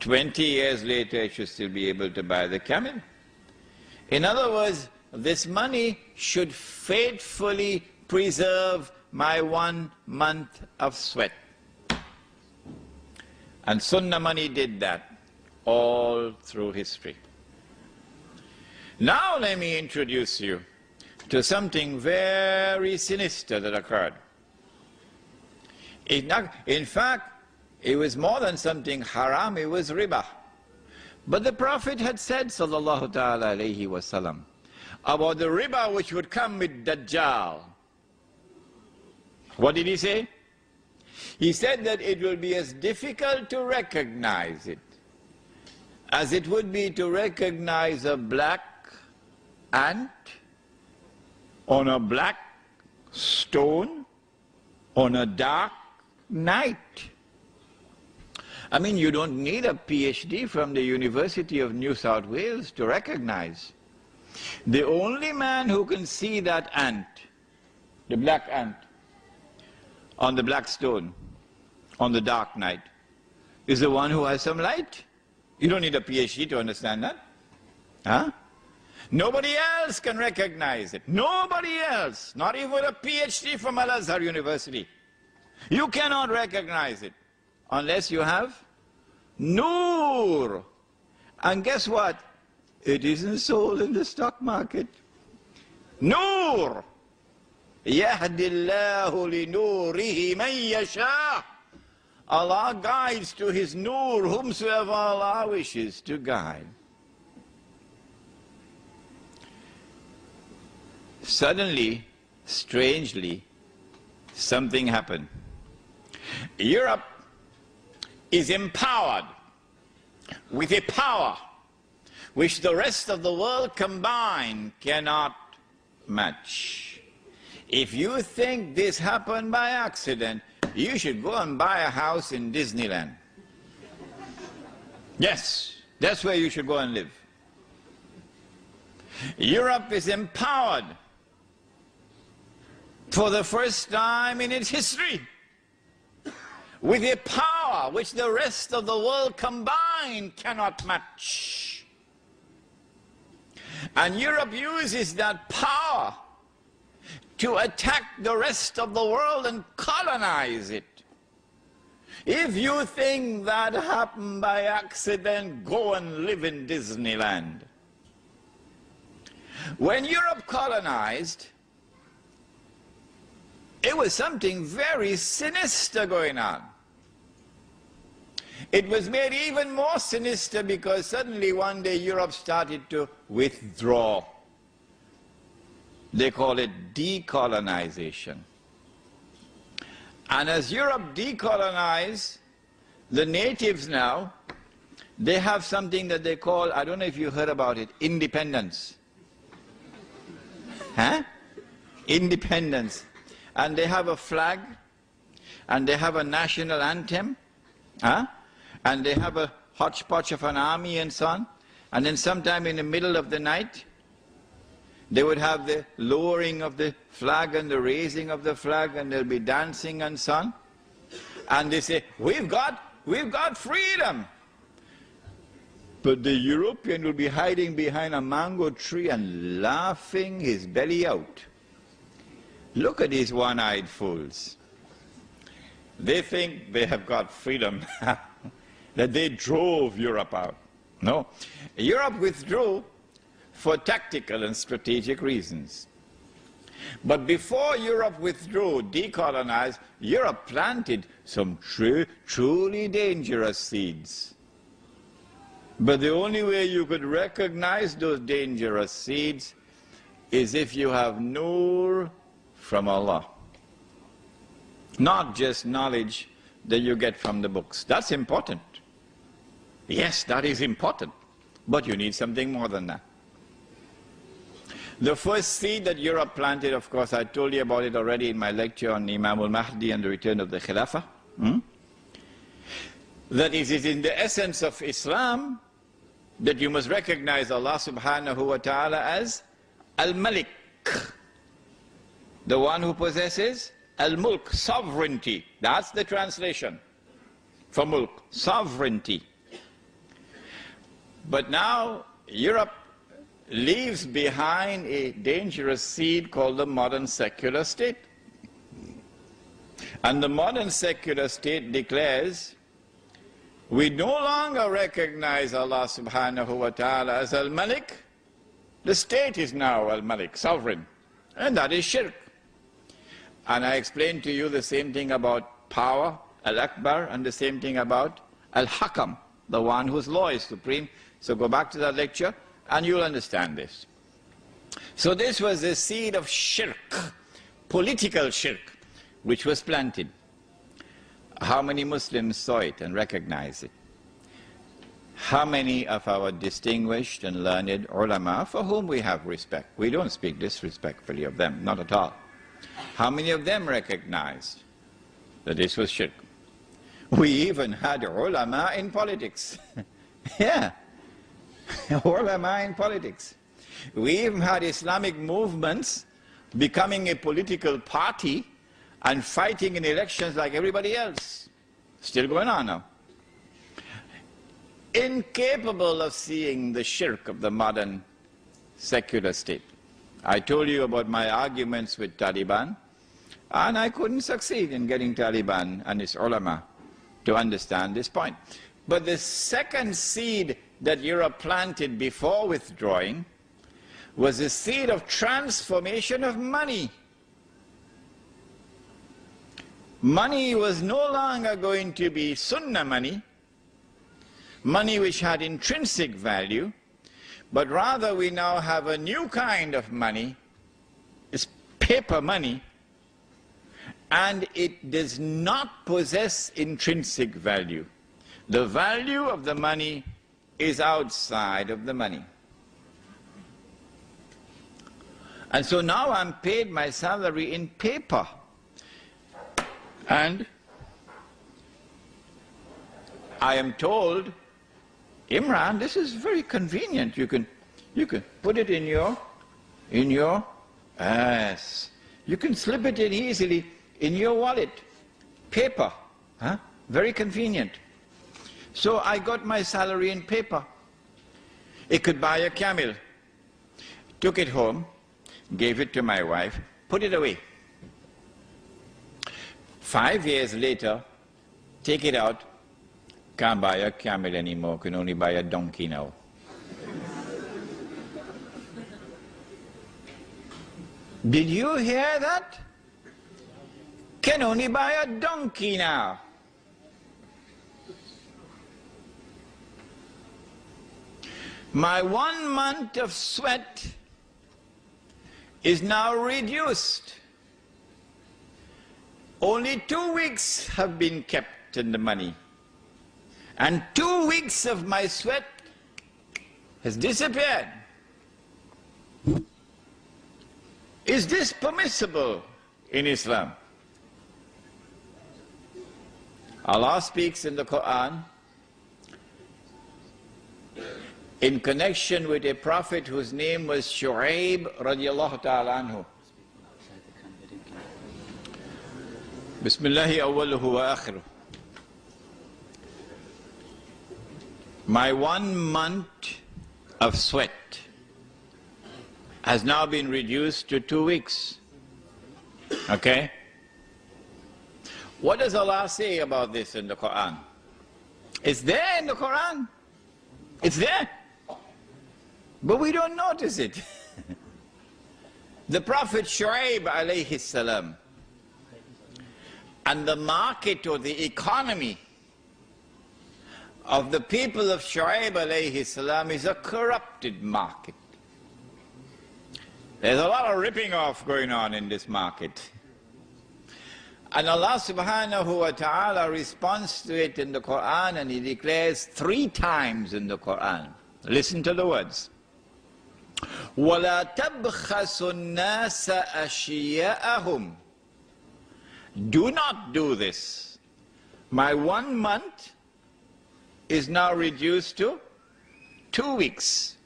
20 years later, I should still be able to buy the camel. In other words, this money should faithfully preserve my 1 month of sweat. And Sunnah money did that all through history. Now let me introduce you to something very sinister that occurred. In fact, it was more than something haram, it was riba. But the Prophet had said, sallallahu ta'ala alayhi wa sallam, about the riba which would come with Dajjal. What did he say? He said that it will be as difficult to recognize it as it would be to recognize a black ant on a black stone on a dark night. I mean, you don't need a PhD from the University of New South Wales to recognize. The only man who can see that ant, the black ant, on the black stone, on the dark night, is the one who has some light. You don't need a PhD to understand that. Huh? Nobody else can recognize it. Nobody else, not even a PhD from Al-Azhar University. You cannot recognize it unless you have Noor. And guess what? It isn't sold in the stock market. Noor. يَهْدِ اللَّهُ لِنُورِهِ مَنْ يَشَاءُ. Allah guides to His Noor whomsoever Allah wishes to guide. Suddenly, strangely, something happened. Europe is empowered with a power which the rest of the world combined cannot match. If you think this happened by accident, you should go and buy a house in Disneyland. Yes, that's where you should go and live. Europe is empowered for the first time in its history with a power which the rest of the world combined cannot match. And Europe uses that power to attack the rest of the world and colonize it. If you think that happened by accident, go and live in Disneyland. When Europe colonized, it was something very sinister going on. It was made even more sinister because suddenly one day Europe started to withdraw. They call it decolonization. And as Europe decolonized, the natives now, they have something that they call, I don't know if you heard about it, independence. Huh? Independence. And they have a flag, and they have a national anthem, huh? And they have a hodgepodge of an army and so on. And then sometime in the middle of the night, they would have the lowering of the flag and the raising of the flag, and they'll be dancing and so on. And they say, we've got freedom. But the European will be hiding behind a mango tree and laughing his belly out. Look at these one-eyed fools. They think they have got freedom, that they drove Europe out. No, Europe withdrew for tactical and strategic reasons. But before Europe withdrew, decolonized, Europe planted some truly dangerous seeds. But the only way you could recognize those dangerous seeds is if you have Noor from Allah. Not just knowledge that you get from the books. That's important. Yes, that is important. But you need something more than that. The first seed that Europe planted, of course, I told you about it already in my lecture on Imam al-Mahdi and the return of the Khilafah. That is, it is in the essence of Islam that you must recognize Allah subhanahu wa ta'ala as Al-Malik, the one who possesses Al-Mulk, sovereignty. That's the translation for Mulk, sovereignty. But now Europe leaves behind a dangerous seed called the modern secular state. And the modern secular state declares, we no longer recognize Allah subhanahu wa ta'ala as Al-Malik. The state is now Al-Malik, sovereign. And that is shirk. And I explained to you the same thing about power, Al-Akbar, and the same thing about Al-Hakam, the one whose law is supreme. So go back to that lecture and you'll understand this. So this was the seed of shirk, political shirk, which was planted. How many Muslims saw it and recognized it? How many of our distinguished and learned ulama, for whom we have respect, we don't speak disrespectfully of them, not at all. How many of them recognized that this was shirk? We even had ulama in politics. Yeah, ulama in politics. We even had Islamic movements becoming a political party and fighting in elections like everybody else. Still going on now. Incapable of seeing the shirk of the modern secular state. I told you about my arguments with Taliban, and I couldn't succeed in getting Taliban and its ulama to understand this point. But the second seed that Europe planted before withdrawing was the seed of transformation of money. Money was no longer going to be sunnah money, money which had intrinsic value, but rather we now have a new kind of money. It's paper money, and it does not possess intrinsic value. The value of the money is outside of the money. And so now I'm paid my salary in paper. And I am told, Imran, this is very convenient. You can put it in your yes. You can slip it in easily in your wallet. Paper. Huh? Very convenient. So I got my salary in paper. It could buy a camel. Took it home, gave it to my wife, put it away. 5 years later, take it out, can't buy a camel anymore, can only buy a donkey now. Did you hear that? Can only buy a donkey now. My 1 month of sweat is now reduced. Only 2 weeks have been kept in the money. And 2 weeks of my sweat has disappeared. Is this permissible in Islam? Allah speaks in the Quran in connection with a prophet whose name was Shu'aib radiallahu ta'ala anhu. Bismillahi awwaluhu wa akhiruh. My 1 month of sweat has now been reduced to 2 weeks. Okay? What does Allah say about this in the Quran? It's there in the Quran. It's there. But we don't notice it. The Prophet Shu'aib alayhi salam, and the market or the economy of the people of Shu'aib alayhi salam is a corrupted market. There's a lot of ripping off going on in this market. And Allah subhanahu wa ta'ala responds to it in the Quran, and He declares 3 times in the Quran. Listen to the words. وَلَا تَبْخَسُ النَّاسَ أَشْيَاءَهُمْ. Do not do this. My 1 month is now reduced to 2 weeks.